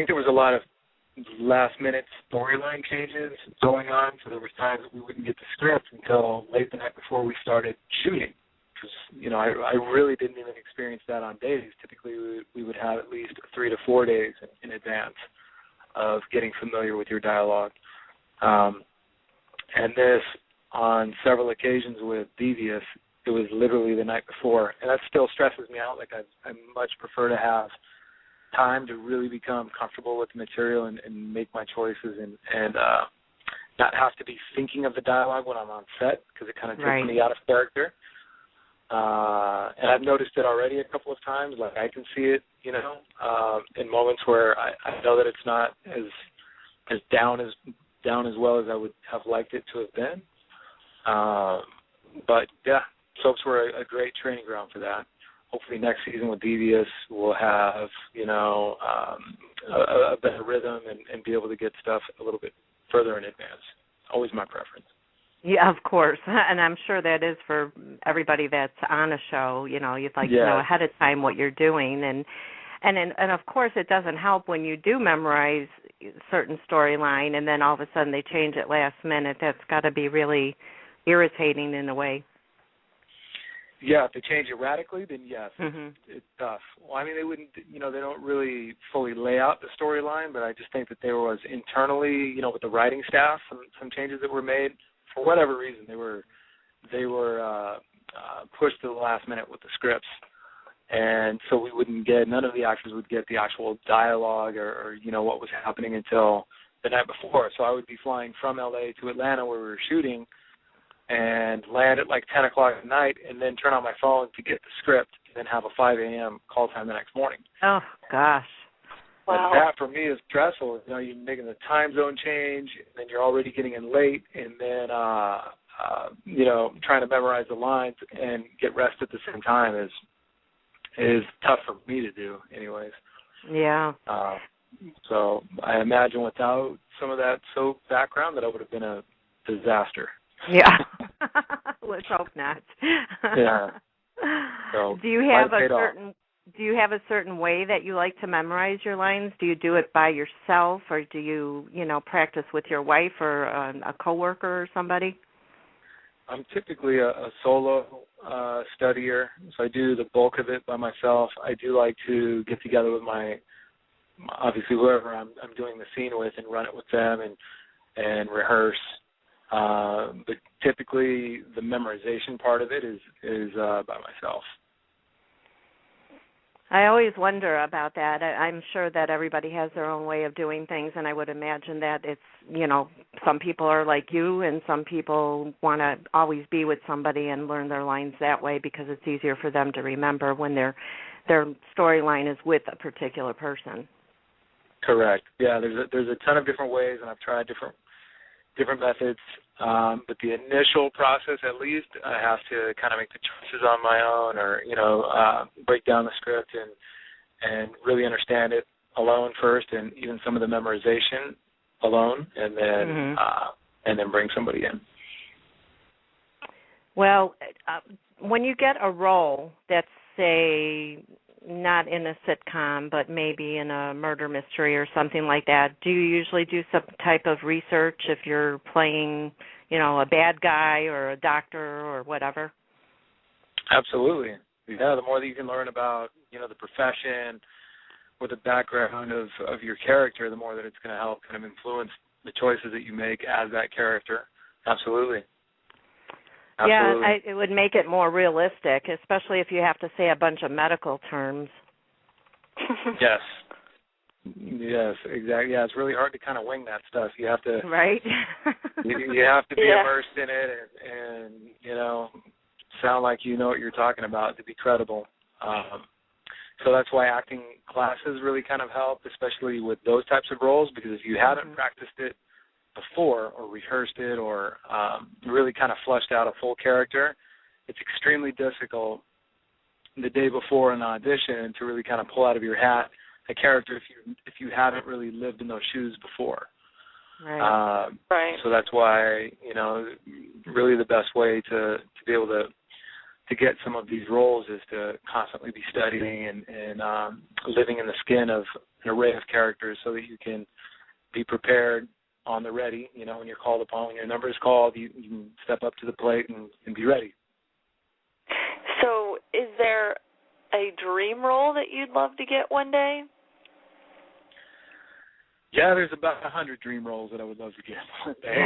think there was a lot of last-minute storyline changes going on, so there was times that we wouldn't get the script until late the night before we started shooting. Because, I really didn't even experience that on days. Typically, we would have at least 3 to 4 days in advance of getting familiar with your dialogue. And this, on several occasions with Devious, it was literally the night before. And that still stresses me out. Like, I much prefer to have time to really become comfortable with the material and make my choices and not have to be thinking of the dialogue when I'm on set, because it kind of takes me out of character. And I've noticed it already a couple of times. Like, I can see it, in moments where I know that it's not as down as well as I would have liked it to have been. But yeah, soaps were a great training ground for that. Hopefully next season with Devious we'll have, a better rhythm and be able to get stuff a little bit further in advance. Always my preference. Yeah, of course. And I'm sure that is for everybody that's on a show. You'd like to know ahead of time what you're doing. And of course it doesn't help when you do memorize certain storyline and then all of a sudden they change it last minute. That's got to be really irritating in a way. Yeah, if they change it radically, then yes, it's tough. Well, they wouldn't, they don't really fully lay out the storyline, but I just think that there was internally, with the writing staff, some changes that were made. For whatever reason, they were pushed to the last minute with the scripts, and so we wouldn't get, none of the actors would get the actual dialogue or what was happening until the night before. So I would be flying from LA to Atlanta where we were shooting, and land at like 10 o'clock at night, and then turn on my phone to get the script, and then have a 5 a.m. call time the next morning. Oh, gosh. Wow. And that, for me, is stressful. You're making the time zone change, and then you're already getting in late, and then, trying to memorize the lines and get rest at the same time is tough for me to do anyways. Yeah. So I imagine without some of that soap background that I would have been a disaster. Yeah. Let's hope not. Yeah. So do you have a certain way that you like to memorize your lines? Do you do it by yourself, or do you, practice with your wife or a coworker or somebody? I'm typically a solo studier, so I do the bulk of it by myself. I do like to get together with obviously whoever I'm doing the scene with, and run it with them and rehearse. But typically the memorization part of it is by myself. I always wonder about that. I'm sure that everybody has their own way of doing things, and I would imagine that it's, some people are like you, and some people want to always be with somebody and learn their lines that way because it's easier for them to remember when their storyline is with a particular person. Correct. Yeah, there's a ton of different ways, and I've tried different methods, but the initial process, at least, I have to kind of make the choices on my own, or break down the script and really understand it alone first, and even some of the memorization alone, and then bring somebody in. Well, when you get a role that's, say, not in a sitcom, but maybe in a murder mystery or something like that, do you usually do some type of research if you're playing, a bad guy or a doctor or whatever? Absolutely. Yeah, the more that you can learn about, the profession or the background of your character, the more that it's going to help kind of influence the choices that you make as that character. Absolutely. Yeah, it would make it more realistic, especially if you have to say a bunch of medical terms. Yes, exactly. Yeah, it's really hard to kind of wing that stuff. You have to, right? you have to be immersed in it and sound like you know what you're talking about to be credible. So that's why acting classes really kind of help, especially with those types of roles, because if you haven't practiced it before or rehearsed it or really kind of fleshed out a full character, it's extremely difficult the day before an audition to really kind of pull out of your hat a character if you haven't really lived in those shoes before. Right. Right. So that's why, really the best way to be able to get some of these roles is to constantly be studying and living in the skin of array of characters so that you can be prepared on the ready. You know, when you're called upon, when your number is called, you can step up to the plate and be ready. So is there a dream role that you'd love to get one day? Yeah, there's about 100 dream roles that I would love to get one day.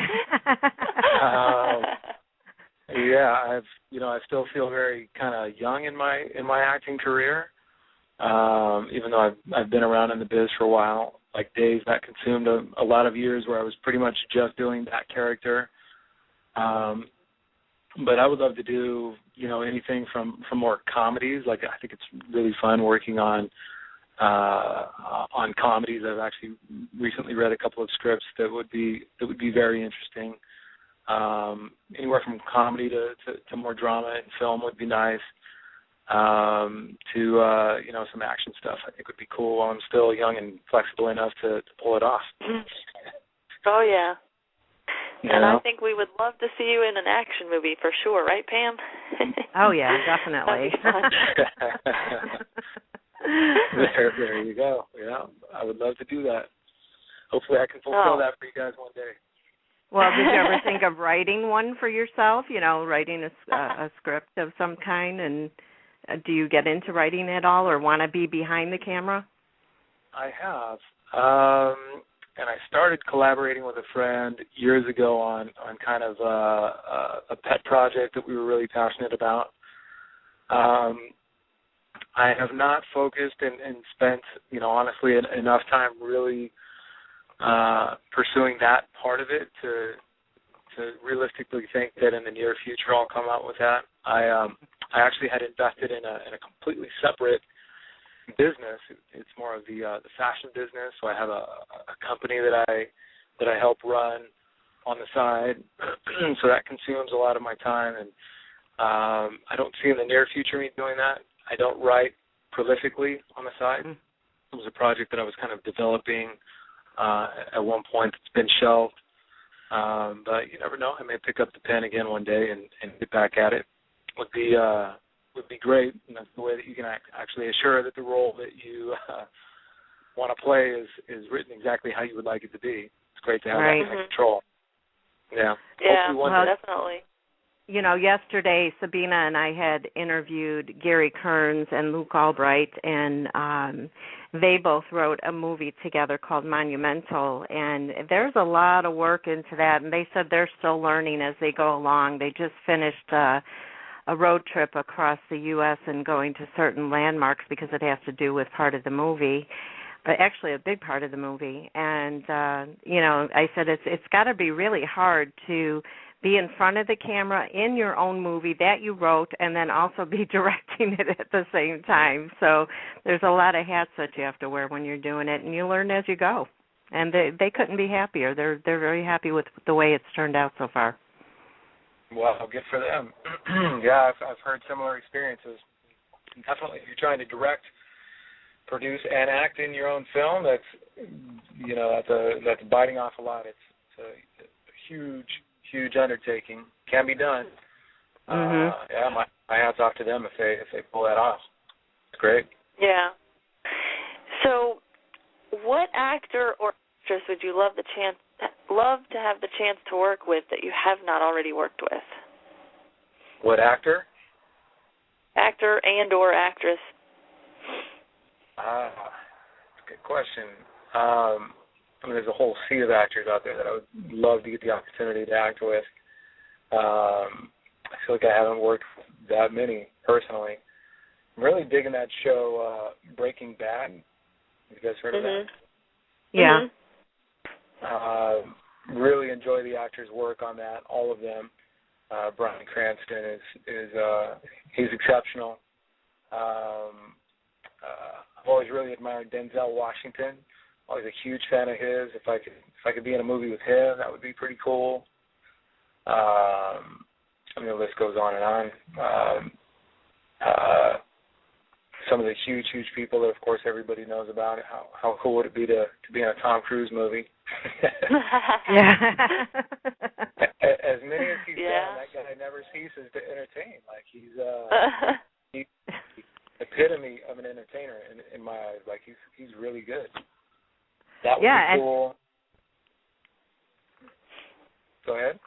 I still feel very kind of young in my acting career. Even though I've been around in the biz for a while, like days that consumed a lot of years where I was pretty much just doing that character. But I would love to do, anything from more comedies. Like, I think it's really fun working on comedies. I've actually recently read a couple of scripts that would be very interesting. Anywhere from comedy to more drama and film would be nice. To some action stuff I think would be cool while I'm still young and flexible enough to pull it off. Oh, yeah. And I think we would love to see you in an action movie for sure, right, Pam? Oh, yeah, definitely. There you go. Yeah, I would love to do that. Hopefully I can fulfill that for you guys one day. Well, did you ever think of writing one for yourself, writing a script of some kind? And do you get into writing at all or want to be behind the camera? I have. And I started collaborating with a friend years ago on kind of a pet project that we were really passionate about. I have not focused and spent, honestly, enough time really pursuing that part of it to realistically think that in the near future I'll come out with that. I actually had invested in a completely separate business. It's more of the fashion business. So I have a company that I help run on the side. So that consumes a lot of my time, and I don't see in the near future me doing that. I don't write prolifically on the side. It was a project that I was kind of developing at one point. It's been shelved, but you never know. I may pick up the pen again one day and get back at it. Would be great, and that's the way that you can actually assure that the role that you want to play is written exactly how you would like it to be. It's great to have that kind of control. Yeah. Yeah, definitely. Yesterday Sabina and I had interviewed Gary Kearns and Luke Albright, and they both wrote a movie together called Monumental, and there's a lot of work into that, and they said they're still learning as they go along. They just finished a road trip across the U.S. and going to certain landmarks because it has to do with part of the movie, actually a big part of the movie. And, I said it's got to be really hard to be in front of the camera in your own movie that you wrote and then also be directing it at the same time. So there's a lot of hats that you have to wear when you're doing it, and you learn as you go. And they couldn't be happier. They're very happy with the way it's turned out so far. Well, good for them. Yeah, I've heard similar experiences. Definitely, if you're trying to direct, produce, and act in your own film, that's biting off a lot. It's a huge undertaking. Can be done. Yeah, my hats off to them if they pull that off. It's great. Yeah. So, what actor or actress would you love to have the chance to work with that you have not already worked with? What actor? Actor and or actress. Good question. There's a whole sea of actors out there that I would love to get the opportunity to act with. I feel like I haven't worked with that many personally. I'm really digging that show, Breaking Bad. Have you guys heard of that? Yeah. Really enjoy the actors' work on that, all of them. Bryan Cranston is he's exceptional. I've always really admired Denzel Washington. Always a huge fan of his. If I could be in a movie with him, that would be pretty cool. The list goes on and on. Some of the huge people that, of course, everybody knows about. How cool would it be to be in a Tom Cruise movie? Yeah. As many as he's done, that guy never ceases to entertain. Like he's epitome of an entertainer in my eyes. Like he's really good. that would be cool. Go ahead.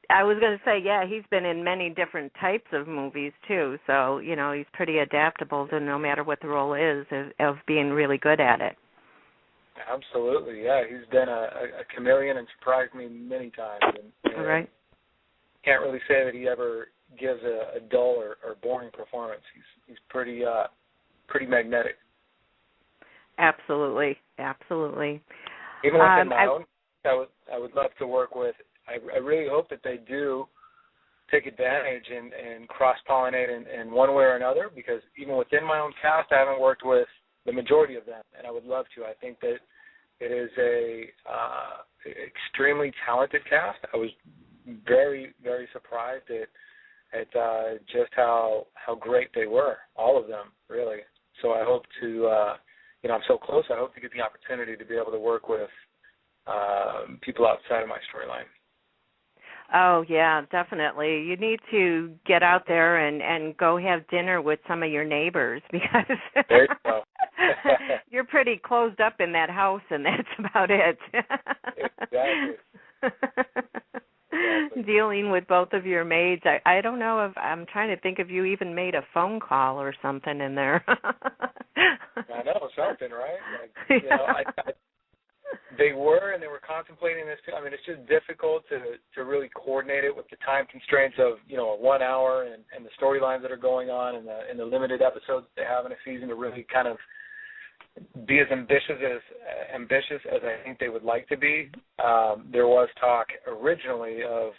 I was going to say, yeah, he's been in many different types of movies too, so, he's pretty adaptable to no matter what the role is of being really good at it. Absolutely, yeah. He's been a chameleon and surprised me many times. And right. Can't really say that he ever gives a dull or boring performance. He's pretty magnetic. Absolutely. Even within my own, I would love to work with. I really hope that they do take advantage and cross-pollinate in one way or another, because even within my own cast, I haven't worked with the majority of them, and I would love to. I think that it is a extremely talented cast. I was very, very surprised at just how great they were, all of them, really. So I hope to, I'm so close, I hope to get the opportunity to be able to work with people outside of my storyline. Oh, yeah, definitely. You need to get out there and go have dinner with some of your neighbors, because there you go. You're pretty closed up in that house, and that's about it. Exactly. Dealing with both of your maids. I don't know if I'm trying to think if you even made a phone call or something in there. I know, something, right? They were contemplating this too. I mean, it's just difficult to really coordinate it with the time constraints of, a 1 hour and the storylines that are going on and the limited episodes they have in a season to really kind of be as ambitious as I think they would like to be. There was talk originally of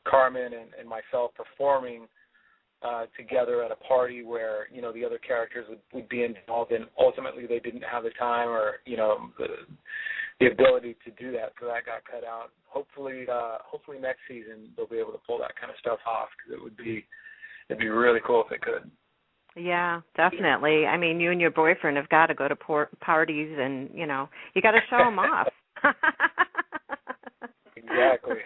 Carmen and myself performing together at a party where, the other characters would be involved, and ultimately they didn't have the time or, the ability to do that, so that got cut out. Hopefully next season they'll be able to pull that kind of stuff off, because it'd be really cool if they could. Yeah, definitely. I mean, you and your boyfriend have got to go to parties, and, you got to show them off. Exactly.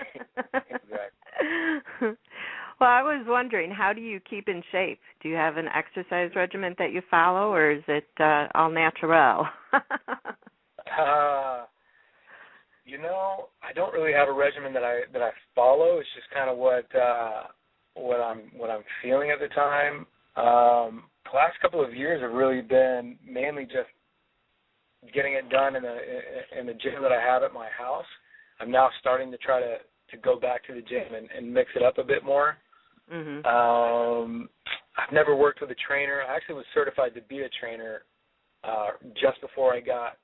Well, I was wondering, how do you keep in shape? Do you have an exercise regimen that you follow, or is it all natural? I don't really have a regimen that I follow. It's just kind of what I'm feeling at the time. The last couple of years have really been mainly just getting it done in the gym that I have at my house. I'm now starting to try to go back to the gym and mix it up a bit more. Mm-hmm. I've never worked with a trainer. I actually was certified to be a trainer just before I got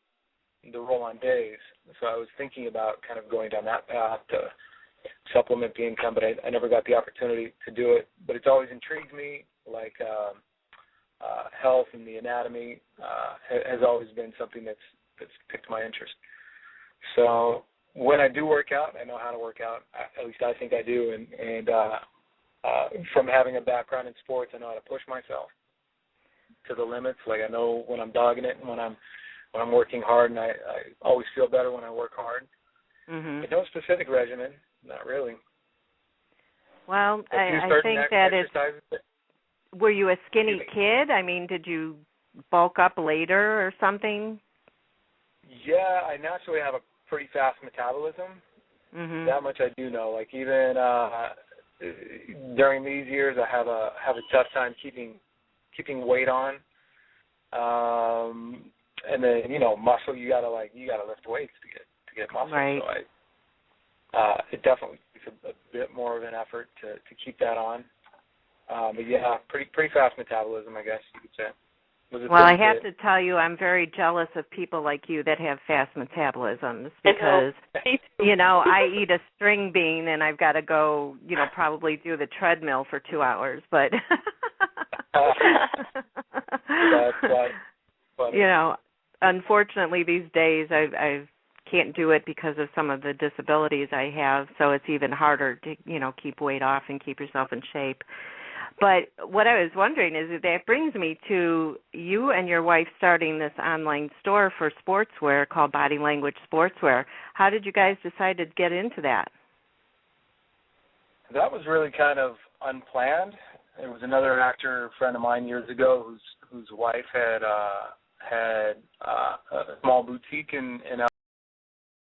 the role on days. So I was thinking about kind of going down that path to supplement the income, but I never got the opportunity to do it. But it's always intrigued me, like health and the anatomy has always been something that's piqued my interest. So when I do work out, I know how to work out. At least I think I do. And from having a background in sports, I know how to push myself to the limits. Like, I know when I'm dogging it and when I'm working hard, and I always feel better when I work hard. Mm-hmm. But no specific regimen, not really. Well, I think that it's... Were you a skinny kid? I mean, did you bulk up later or something? Yeah, I naturally have a pretty fast metabolism. Mm-hmm. That much I do know. Like, even during these years, I have a tough time keeping weight on. And then, muscle, you gotta lift weights to get muscle. Right. So it definitely takes a bit more of an effort to keep that on. But yeah, pretty fast metabolism, I guess you could say. Well, I have to tell you, I'm very jealous of people like you that have fast metabolisms, because, I eat a string bean and I've got to go, probably do the treadmill for 2 hours. But, that's funny. Unfortunately these days I can't do it because of some of the disabilities I have, so it's even harder to, keep weight off and keep yourself in shape. But what I was wondering is that brings me to you and your wife starting this online store for sportswear called Body-Language-Sportswear. How did you guys decide to get into that? That was really kind of unplanned. It was another actor friend of mine years ago whose wife had a small boutique in LA